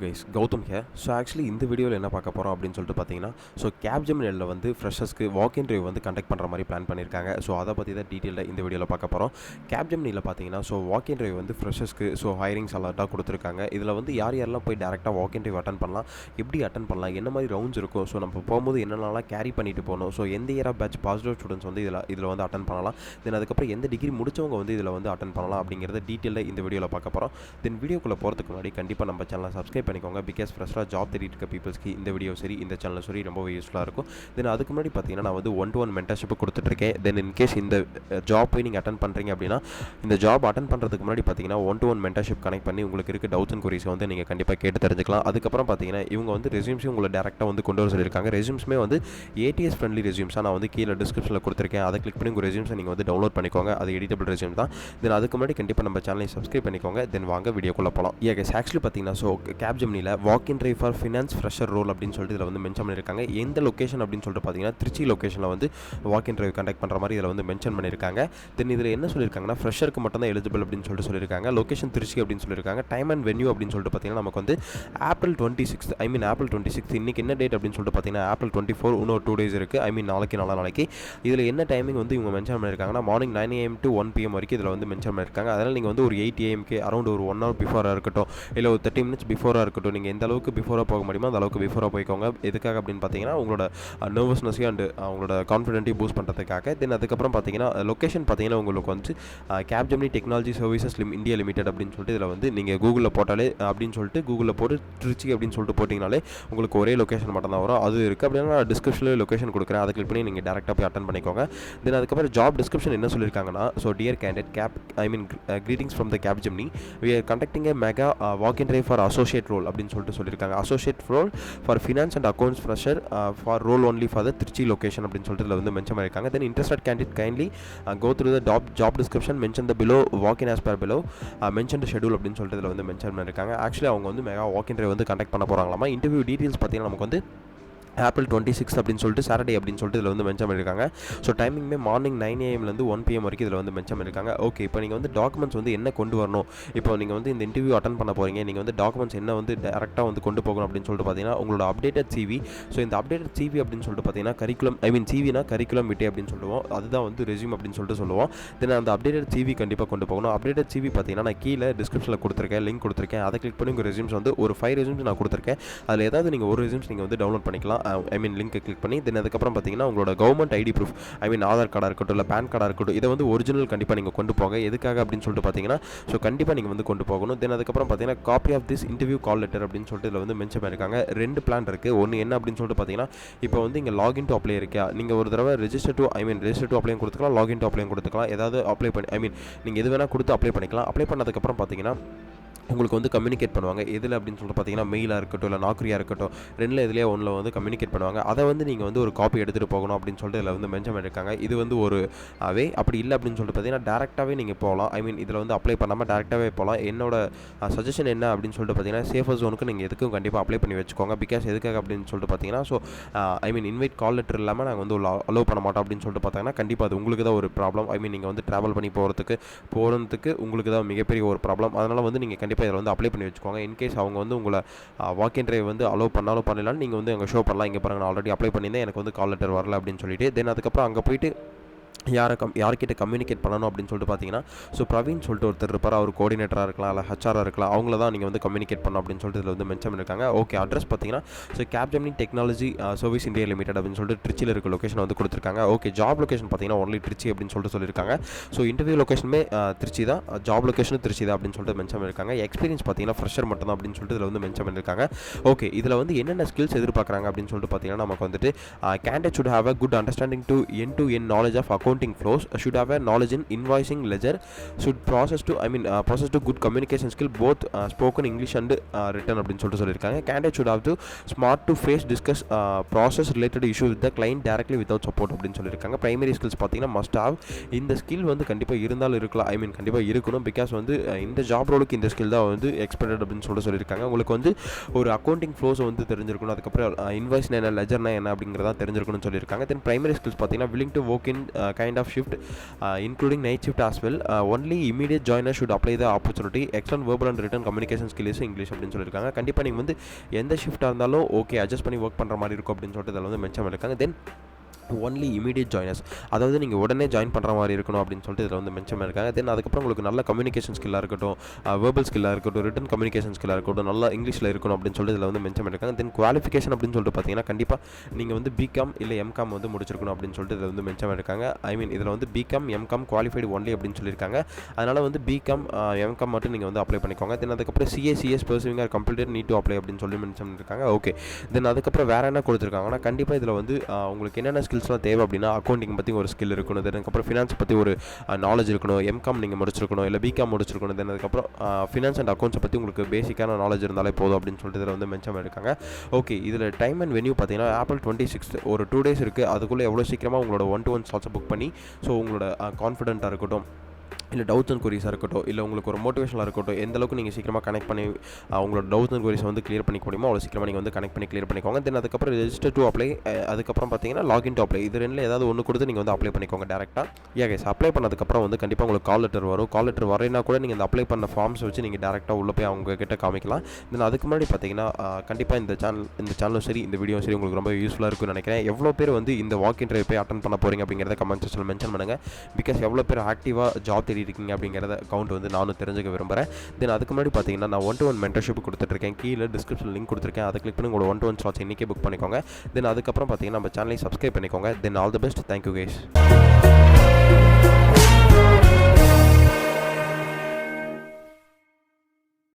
Guys, Gautham here. Actually இந்த வீடியோவில் என்ன பார்க்க போகிறோம் அப்படின்னு சொல்லிட்டு பார்த்தீங்கன்னா, கேப்ஜெமினியில் வந்து ஃப்ரெஷர்ஸ்க்கு வாக் இன் ட்ரைவ் வந்து கண்டக்ட் பண்ணுற மாதிரி பிளான் பண்ணியிருக்காங்க. அதை பற்றி தான் டீட்டெயிலாக இந்த வீடியோவில் பார்க்க போகிறோம். கேப்ஜெமினியில் பார்த்தீங்கன்னா வாக் இன் ட்ரைவ் வந்து ஃப்ரெஷர்ஸ்க்கு ஹைரிங்ஸ் அலர்ட்டாக கொடுத்துருக்காங்க. இதில் வந்து யாரெல்லாம் போய் டேரெக்டாக வாக் இன் ட்ரைவ் அட்டன் பண்ணலாம், எப்படி அட்டன் பண்ணலாம், என்ன மாதிரி ரவுண்ட்ஸ் இருக்கும், நம்ம போகும்போது என்னென்னலாம் கேரி பண்ணிட்டு போகணும், எந்த year of batch positive students வந்து இதில் வந்து அட்டன் பண்ணலாம், அதுக்கப்புறம் எந்த டிகிரி முடித்தவங்க வந்து இதில் வந்து அட்டன் பண்ணலாம் அப்படிங்கிறத டீட்டெயிலாக இந்த வீடியோவில் பார்க்க போகிறோம். வீடியோக்குள்ளே போகிறதுக்கு முன்னாடி கண்டிப்பாக நம்ம சேனலை சப்ஸ்கிரைப் பண்ணிக்கோங்க. பிகாஸ் ஃப்ரெஷ்ஷாக ஜாப் தேடிட்டு இருக்க பீப்புள்ஸ்க்கு இந்த வீடியோ சரி, இந்த சேனல் சரி ரொம்பவே யூஸ்ஃபுல்லாக இருக்கும். அதுக்கு முன்னாடி பார்த்தீங்கன்னா நான் வந்து 1-to-1 மென்டர்ஷிப் கொடுத்துட்ருக்கேன். இன்கேஸ் இந்த ஜாப் போய் நீங்கள் அட்டன் பண்ணுறீங்க அப்படின்னா, இந்த ஜாப் அட்டன் பண்ணுறதுக்கு முன்னாடி பார்த்தீங்கன்னா 1-to-1 மென்டர்ஷிப் கனெக்ட் பண்ணி உங்களுக்கு இருக்க டவுட்ஸ் அண்ட் குவரிஸ் வந்து நீங்கள் கண்டிப்பாக கேட்டு தெரிஞ்சுக்கலாம். அதுக்கப்புறம் பார்த்தீங்கன்னா இவங்க வந்து ரெஸ்யூம்ஸையும் உங்களை டேரெக்டாக வந்து கொண்டு வர சொல்லியிருக்காங்க. ரெஸ்யூம்ஸுமே வந்து ATS ஃப்ரெண்ட்லி ரெஸ்யூம்ஸாக நான் வந்து கீழே டிஸ்கிரிப்ஷனில் கொடுத்துருக்கேன். அதை கிளிக் பண்ணி உங்கள் ரெஸ்யூம்ஸை நீங்கள் வந்து டவுன்லோட் பண்ணிக்கோங்க. அது எடிட்டபிள் ரெஸ்யூம் தான். அதுக்கு முன்னாடி கண்டிப்பாக நம்ம சேனலை சப்ஸ்கிரைப் பண்ணிக்கோங்க. வாங்க வீடியோக்குள்ளே போகலாம். ஆக்சுவலி பார்த்தீங்கன்னா கேப்ஜெமினியில் walk in drive for finance fresher role அப்படின்னு சொல்லிட்டு இதில் வந்து மென்ஷன் பண்ணியிருக்காங்க. எந்த லொக்கேஷன் அப்படின்னு சொல்லிட்டு பார்த்தீங்கன்னா திருச்சி லொக்கேஷனில் வந்து வாக் இன் ட்ரைவ் கண்டக்ட் பண்ணுற மாதிரி இதில் வந்து மென்ஷன் பண்ணியிருக்காங்க. இதில் என்ன சொல்லியிருக்காங்கன்னா ஃப்ரெஷருக்கு மட்டும் தான் எலிஜிபிள் அப்படின்னு சொல்லிட்டு சொல்லியிருக்காங்க. லொக்கேஷன் திருச்சி அப்படின்னு சொல்லியிருக்காங்க. டைம் அண்ட் வென்யூ அப்படின்னு சொல்லிட்டு பார்த்தீங்கன்னா நமக்கு வந்து April 26 இன்னைக்கு என்ன டேட் அப்படின்னு சொல்லிட்டு பார்த்தீங்கன்னா April 24 இன்னும் 2 days இருக்குது. நாளைக்கு இதில் என்ன டைமிங் வந்து இவங்க மென்ஷன் பண்ணியிருக்காங்கன்னா மார்னிங் 9 AM to 1 PM வரைக்கும் இதில் வந்து மென்ஷன் பண்ணியிருக்காங்க. அதனால் நீங்கள் வந்து ஒரு 8 AMக்கு அரௌண்ட் ஒரு 1 hour பிஃபோராக இருக்கட்டும், இல்லை ஒரு 30 minutes பிஃபோராக இருக்கட்டும், நீங்கள் எந்த அளவுக்கு பிஃபோராக போக முடியுமோ அந்த அளவுக்கு பிஃபோராக போய்க்கோங்க. எதுக்காக அப்படின்னு பார்த்தீங்கன்னா உங்களோட நர்வஸ்னஸையும் அண்ட் அவங்களோட கான்ஃபிடென்ட்டையும் பூஸ்ட் பண்ணுறதுக்காக. அதுக்கப்புறம் பார்த்தீங்கன்னா லொக்கேஷன் பார்த்தீங்கன்னா உங்களுக்கு வந்து Capgemini technology services India limited அப்படின்னு சொல்லிட்டு இதில் வந்து நீங்கள் கூகுளில் போட்டாலே அப்படின்னு சொல்லிட்டு கூகுளில் போட்டு திருச்சி அப்படின்னு சொல்லிட்டு போட்டிங்கனாலே உங்களுக்கு ஒரே லொக்கேஷன் மட்டும் தான் வரும். அது இருக்குது அப்படின்னா நான் டிஸ்கிரிப்ஷனில் லொக்கேஷன் கொடுக்குறேன். அதை கிளிக் பண்ணி நீங்கள் டேரெக்டாக போய் அட்டன் பண்ணிக்கோங்க. அதுக்கப்புறம் ஜாப் டிஸ்கிரிப்ஷன் என்ன சொல்லியிருக்காங்கன்னா, dear candidate greetings from the Capgemini. We are conducting a mega walk-in drive for associate role அப்படின்னு சொல்லிட்டு சொல்லியிருக்காங்க. associate role for finance and accounts fresher for role only for the Trichy location அப்படின்னு சொல்லிட்டு இதில் வந்து mention பண்ணியிருக்காங்க. Interested candidate kindly go through the job description, mention the below, walk-in as per below, mention the schedule அப்படின்னு சொல்லிட்டு இதில் வந்து mention பண்ணியிருக்காங்க. ஆக்சுவலி அவங்க வந்து மெகா வாக்-இன் டிரைவ் வந்து கண்டக்ட் பண்ண போகிறாங்களாமா. இன்டர்வியூ டீட்டெயில்ஸ் பார்த்தீங்கன்னா நமக்கு வந்து April 26 அப்படின்னு சொல்லிட்டு சாட்டர்டே அப்படின்னு சொல்லிட்டு இதில் வந்து மென்ஷன் பண்ணியிருக்காங்க. டைமிங்குமே மார்னிங் 9 AM to 1 PM வரைக்கும் இதில் வந்து மென்ஷன் பண்ணியிருக்காங்க. ஓகே, இப்போ நீங்கள் வந்து டாக்குமெண்ட்ஸ் வந்து என்ன கொண்டு வரணும், இப்போ நீங்கள் வந்து இந்த இன்டர்வியூ அட்டன் பண்ண போகிறீங்க, நீங்கள் வந்து டாக்குமெண்ட்ஸ் என்ன வந்து டேரெக்டாக வந்து கொண்டு போகணும் அப்படின்னு சொல்லிட்டு பார்த்தீங்கன்னா உங்களோட அப்டேட்டட் CV. இந்த அப்டேட்டட் CV அப்படின்னு சொல்லிட்டு பார்த்தீங்கன்னா சிவினா கரிக்குலம் விட்டே அப்படின்னு சொல்லுவோம். அதுதான் வந்து ரெஸ்யூம் அப்படின்னு சொல்லிட்டு சொல்லுவோம். அந்த அப்டேட்டட் CV கண்டிப்பாக கொண்டு போகணும். அப்டேட்டட் CV பார்த்தீங்கன்னா நான் கீழே டிஸ்கிரிப்ஷனில் கொடுத்துருக்கேன், லிங்க் கொடுத்துருக்கேன். அதை கிளிக் பண்ணி உங்கள் ரெஸ்யூம்ஸ் வந்து ஒரு 5 ரெஸ்யூம்ஸ் நான் கொடுத்துருக்கேன். அதில் ஏதாவது நீங்கள் ஒரு ரெஸ்யூம்ஸ் நீங்கள் வந்து டவுன்லோட் பண்ணிக்கலாம். லிங்க்கை கிளிக் பண்ணி அதுக்கப்புறம் பார்த்தீங்கன்னா உங்களோட கவர்மெண்ட் ஐடி ப்ரூஃப், ஆதார் கார்டாக இருக்கட்டும், இல்லை பேன் கார்டாக இருக்கட்டும், இதை வந்து ஒரிஜினல் கண்டிப்பாக நீங்கள் கொண்டு போங்க. எதுக்காக அப்படின்னு சொல்லிட்டு பார்த்தீங்கன்னா கண்டிப்பாக நீங்கள் வந்து கொண்டு போகணும். அதுக்கப்புறம் பார்த்தீங்கன்னா copy of this interview call letter அப்படின்னு சொல்லிட்டு இதில் வந்து மென்ஷன் பண்ணியிருக்காங்க. 2 பிளான் இருக்குது. ஒன்று என்ன அப்படின்னு சொல்லிட்டு பார்த்தீங்கன்னா, இப்போ வந்து இங்கே லாகின் டு அப்ளை இருக்கா, நீங்கள் ஒரு தடவை ரெஜிஸ்டர் டு அப்ளையும் கொடுத்துக்கலாம், லாகின் டு அப்ளையும் கொடுத்துக்கலாம். ஏதாவது அப்ளை பண்ணி நீங்கள் எது வேணால் கொடுத்து அப்ளை பண்ணிக்கலாம். அப்ளை பண்ணதுக்கப்புறம் பார்த்தீங்கன்னா உங்களுக்கு வந்து கம்யூனிகேட் பண்ணுவாங்க. எதில் அப்படின்னு சொல்லிட்டு பார்த்தீங்கன்னா மெயிலாக இருக்கட்டும், இல்லை நாக்ரியாக இருக்கட்டும், 2ல் எதுலேயே ஒன்றில் வந்து கம்யூனிகேட் பண்ணுவாங்க. அதை வந்து நீங்கள் வந்து ஒரு காப்பி எடுத்துகிட்டு போகணும் அப்படின்னு சொல்லிட்டு இதில் வந்து மென்ஷன் பண்ணியிருக்காங்க. இது வந்து ஒரு வே. அப்படி இல்லை அப்படின்னு சொல்லிட்டு பார்த்தீங்கன்னா டேரெக்டாகவே நீங்கள் போகலாம். இதில் வந்து அப்ளை பண்ணாமல் டேரெக்டாகவே போகலாம். என்னோட சஜஷன் என்ன அப்படின்னு சொல்லிட்டு பார்த்தீங்கன்னா, சேஃபர் ஜோனுக்கு நீங்கள் எதுக்கும் கண்டிப்பாக அப்ளை பண்ணி வச்சுக்கோங்க. பிகாஸ் எதுக்காக அப்படின்னு சொல்லிட்டு பார்த்தீங்கன்னா இன்வைட் கால் லெட்டர் இல்லாமல் நாங்கள் வந்து அலோவ் பண்ண மாட்டோம் அப்படின்னு சொல்லிட்டு பார்த்தாங்கன்னா கண்டிப்பாக அது உங்களுக்கு தான் ஒரு ப்ராப்ளம். நீங்கள் வந்து ட்ராவல் பண்ணி போகிறதுக்கு உங்களுக்கு தான் மிகப்பெரிய ஒரு ப்ராப்ளம். அதனால் வந்து நீங்கள் கண்டிப்பாக இதில் வந்து அப்ளை பண்ணி வச்சுக்கோங்க. இன்கேஸ் அவங்க வந்து உங்களை வாக்-இன் டிரைவ் வந்து அலோவ் பண்ணாலும் பண்ணலாம், நீங்கள் வந்து அங்கே ஷோ பண்ணலாம். இங்கே பாருங்கள், நான் ஆல்ரெடி அப்ளை பண்ணியிருந்தேன், எனக்கு வந்து கால் லெட்டர் வரல அப்படின்னு சொல்லிட்டு. அதுக்கப்புறம் அங்கே போயிட்டு யார்கிட்ட கம்யூனிகேட் பண்ணணும் அப்படின்னு சொல்லிட்டு பார்த்தீங்கன்னா, பிரவீன் சொல்லிட்டு ஒருத்தர் இருப்பார். அவர் கோஆர்டினேட்டராக இருக்கலாம், இல்லை ஹச்ஆராக இருக்கலாம். அவங்கள தான் நீங்கள் வந்து கம்யூனிகேட் பண்ணணும் அப்படின்னு சொல்லிட்டு இதில் வந்து மென்ஷன் பண்ணியிருக்காங்க. ஓகே, அட்ரஸ் பார்த்தீங்கன்னா Capgemini technology service India limited அப்படின்னு சொல்லிட்டு திருச்சியில் இருக்க லொக்கேஷன் வந்து கொடுத்துருக்காங்க. ஓகே, ஜாப் லொக்கேஷன் பார்த்தீங்கன்னா ஒன்லி திருச்சி அப்படின்னு சொல்லிட்டு சொல்லியிருக்காங்க. இன்டர்வியூ லொக்கேஷனுமே திருச்சி தான், ஜாப் லொக்கேஷனும் திருச்சி தான் அப்படின்னு சொல்லிட்டு மென்ஷன் பண்ணியிருக்காங்க. எக்ஸ்பீரியன்ஸ் பார்த்தீங்கன்னா ஃப்ரெஷர் மட்டும் தான் அப்படின்னு சொல்லிட்டு இதில் வந்து மென்ஷன் பண்ணியிருக்காங்க. ஓகே, இதில் வந்து என்னென்ன ஸ்கில்ஸ் எதிர்பார்க்குறாங்க அப்படின்னு சொல்லிட்டு பார்த்தீங்கன்னா நமக்கு வந்துட்டு candidate should have a good understanding to end-to-end knowledge of accounting flows, should have a knowledge in invoicing ledger, should process to good communication skill, both spoken English and written அப்படின்னு சொல்லிட்டு சொல்லியிருக்காங்க. Candidate should have to smart to face discuss process related issues with the client directly without support அப்படின்னு சொல்லியிருக்காங்க. Primary skills பார்த்தீங்கன்னா must have. இந்த skill வந்து கண்டிப்பாக இருந்தாலும் இருக்கலாம், கண்டிப்பாக இருக்கணும். பிகாஸ் வந்து இந்த ஜாப் ரோலுக்கு இந்த ஸ்கில் தான் வந்து எக்ஸ்பெக்டட் அப்படின்னு சொல்லியிருக்காங்க. உங்களுக்கு வந்து ஒரு அக்கௌண்டிங் ஃப்ளோஸை வந்து தெரிஞ்சிருக்கணும். அதுக்கப்புறம் இன்வாய்ஸ் என்ன, லெஜர்னா என்ன அப்படிங்கிறதா தெரிஞ்சிருக்கணும்னு சொல்லியிருக்காங்க. பிரைமரி ஸ்கில்ஸ் பார்த்தீங்கன்னா willing to work in kind of shift including night shift as well. Only immediate joiner should apply the opportunity. Extern verbal and written communication skill is English அப்படின்னு சொல்லியிருக்காங்க. கண்டிப்பாக நீங்கள் வந்து எந்த ஷிஃப்ட்டாக இருந்தாலும் ஓகே அட்ஜஸ்ட் பண்ணி work பண்ணுற மாதிரி இருக்கும் அப்படின்னு சொல்லிட்டு இதில் வந்து மென்ஷன் பண்ணியிருக்காங்க. தென் ஒன்லி இமீடியட் ஜாயினர்ஸ், அதாவது நீங்கள் உடனே ஜாயின் பண்ணுற மாதிரி இருக்கணும் அப்படின்னு சொல்லிட்டு இதில் வந்து மென்ஷன் பண்ணியிருக்காங்க. தென் அதுக்கப்புறம் உங்களுக்கு நல்ல கம்யூனிகேஷன் ஸ்கில்லாக இருக்கட்டும், வேர்பல் ஸ்கில்லாக இருக்கட்டும், ரிட்டன் கம்யூனிகேஷன் ஸ்கில்லாக இருக்கட்டும், நல்லா இங்கிலீஷில் இருக்கணும் அப்படின்னு சொல்லிட்டு இதில் வந்து மென்ஷன் பண்ணியிருக்காங்க. தென் குவாலிஃபிகேஷன் அப்படின்னு சொல்லிட்டு பார்த்தீங்கன்னா கண்டிப்பாக நீங்கள் வந்து பிகாம் இல்லை எம்காம் வந்து முடிச்சிருக்கணும் அப்படின்னு சொல்லிட்டு இதில் வந்து மென்ஷன் பண்ணியிருக்காங்க. ஐ மீன் இதில் வந்து பிகாம் எம்காம் குவாலிஃபைடு ஒன்லி அப்படின்னு சொல்லியிருக்காங்க. அதனால் வந்து பிகாம் எம்காம் மட்டும் நீங்கள் வந்து அப்ளை பண்ணிக்கோங்க. தென் அதுக்கப்புறம் CS pursuing or completed need to apply அப்படின்னு சொல்லி மென்ஷன் பண்ணியிருக்காங்க. ஓகே, தென் அதுக்கப்புறம் வேறு என்ன கொடுத்துருக்காங்கன்னா கண்டிப்பாக இதில் வந்து உங்களுக்கு என்னென்ன ஸ்கில்ஸ்லாம் தேவை அப்படின்னா அக்கௌண்டிங் பற்றி ஒரு ஸ்கில் இருக்கணும், தென் அதுக்கப்புறம் ஃபினான்ஸ் பற்றி ஒரு நாலேஜ் இருக்கணும், எம்காம் நீங்கள் முடிச்சிருக்கணும் இல்லை பிகாம் முடிச்சிருக்கணும், தென் அதுக்கப்புறம் ஃபினான்ஸ் அண்ட் அக்கௌண்ட்ஸை பற்றி உங்களுக்கு பேசிக்கான நாலேஜ் இருந்தாலே போதும் அப்படின்னு சொல்லிட்டு இதில் வந்து மென்ஷன் பண்ணியிருக்காங்க. ஓகே, இதில் டைம் அண்ட் வென்யூ பார்த்தீங்கன்னா April 26 ஒரு 2 days இருக்குது. அதுக்குள்ளே எவ்வளோ சீக்கிரமாக உங்களோட 1-to-1 ஸ்லாட்ஸை புக் பண்ணி ஸோ உங்களோட கான்ஃபிடென்ட்டாக இருக்கட்டும் இல்லை டவுட்ஸ் அண்ட் கொரிஸாக இருக்கட்டும் இல்லை உங்களுக்கு ஒரு மோட்டிவேஷனாக இருக்கட்டும், எந்த அளவுக்கு நீங்கள் சீக்கிரமாக கனெக்ட் பண்ணி உங்களோட டவுட்ஸ் அண்ட் கொரிஸை வந்து கிளியர் பண்ணிக்க முடியுமோ அவ்வளோ சீக்கிரமாக நீங்கள் வந்து கனெக்ட் பண்ணி கிளியர் பண்ணிக்கோங்க. தென் அதுக்கப்புறம் ரெஜிஸ்டர் டு அப்ளை, அதுக்கப்புறம் பார்த்தீங்கன்னா லாகின் டு அப்ளை, இது ரெண்டில் ஏதாவது ஒன்று கொடுத்து நீங்கள் வந்து அப்ளை பண்ணிக்கோங்க டேரெக்டாக. கைஸ் அப்ளை பண்ணதுக்கப்புறம் வந்து கண்டிப்பாக உங்களுக்கு கால் லெட்டர் வரும். கால் லெட்டர் வரேன்னா கூட நீங்கள் இந்த அப்ளை பண்ண ஃபார்ம்ஸ் வச்சு நீங்கள் டேரெக்டாக உள்ளே போய் அவங்க கிட்ட காமிக்கலாம். தென் அதுக்கு முன்னாடி பார்த்தீங்கன்னா கண்டிப்பாக இந்த சேனலும் சரி இந்த வீடியோ சரி உங்களுக்கு ரொம்ப யூஸ்ஃபுல்லாக இருக்கும்னு நினைக்கிறேன். எவ்வளோ பேர் வந்து இந்த வாக் இன்டர்வியூ போய் அட்டன் பண்ண போகிறீங்க அப்படிங்கிறத கமெண்ட் செக்ஷனில் மென்ஷன் பண்ணுங்கள். பிகாஸ் எவ்வளோ பேர் ஆக்டிவாக ஜாப் தேடி இருக்கீங்க அப்படிங்கிறத அக்கௌண்ட் வந்து நானும் தெரிஞ்சுக்க விரும்புகிறேன். தென் அதுக்கு முன்னாடி பார்த்தீங்கன்னா நான் 1-to-1 மென்டர்ஷிப் கொடுத்துட்ருக்கேன். கீழே டிஸ்கிரிப்ஷன் லிங்க் கொடுத்துருக்கேன். அதை கிளிக் பண்ணி உங்களோட 1-to-1 ஸ்லாட்ஸ் இன்றைக்கே புக் பண்ணிக்கோங்க. தென் அதுக்கப்புறம் பார்த்தீங்கன்னா நம்ம சேனலை சப்ஸ்கிரைப் பண்ணிக்கோங்க. Then all the best. Thank you guys.